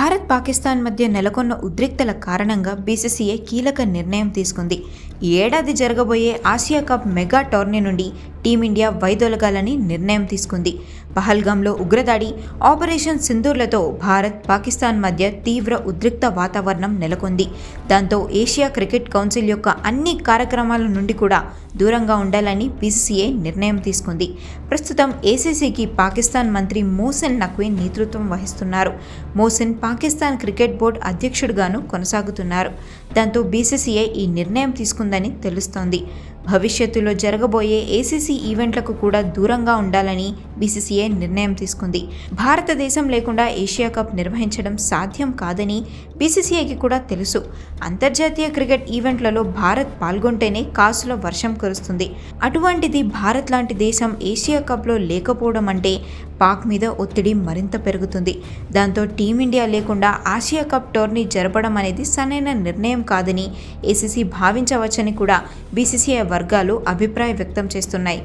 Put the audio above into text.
భారత్ పాకిస్తాన్ మధ్య నెలకొన్న ఉద్రిక్తల కారణంగా బీసీసీఐ కీలక నిర్ణయం తీసుకుంది. ఈ ఏడాది జరగబోయే ఆసియా కప్ మెగా టోర్నీ నుండి టీమిండియా వైదొలగాలని నిర్ణయం తీసుకుంది. పహల్గాంలో ఉగ్రదాడి, ఆపరేషన్ సింధూర్లతో భారత్ పాకిస్తాన్ మధ్య తీవ్ర ఉద్రిక్త వాతావరణం నెలకొంది. దాంతో ఏషియా క్రికెట్ కౌన్సిల్ యొక్క అన్ని కార్యక్రమాల నుండి కూడా దూరంగా ఉండాలని బీసీసీఐ నిర్ణయం తీసుకుంది. ప్రస్తుతం ఏసీసీకి పాకిస్తాన్ మంత్రి మోసిన్ నఖ్వీ నేతృత్వం వహిస్తున్నారు. మోసిన్ పాకిస్తాన్ క్రికెట్ బోర్డు అధ్యక్షుడిగాను కొనసాగుతున్నారు. దాంతో బీసీసీఐ ఈ నిర్ణయం తీసుకుందని తెలుస్తోంది. భవిష్యత్తులో జరగబోయే ఏసీసీ ఈవెంట్లకు కూడా దూరంగా ఉండాలని బీసీసీఐ నిర్ణయం తీసుకుంది. భారతదేశం లేకుండా ఏషియా కప్ నిర్వహించడం సాధ్యం కాదని బీసీసీఐకి కూడా తెలుసు. అంతర్జాతీయ క్రికెట్ ఈవెంట్లలో భారత్ పాల్గొంటేనే కాసుల వర్షం కురుస్తుంది. అటువంటిది భారత్ లాంటి దేశం ఏషియా కప్లో లేకపోవడం అంటే పాక్ మీద ఒత్తిడి మరింత పెరుగుతుంది. దాంతో టీమిండియా లేకుండా ఆసియా కప్ టోర్నీ జరపడం అనేది సరైన నిర్ణయం కాదని ఏసీసీ భావించవచ్చని కూడా బీసీసీఐ వర్గాలు అభిప్రాయం వ్యక్తం చేస్తున్నాయి.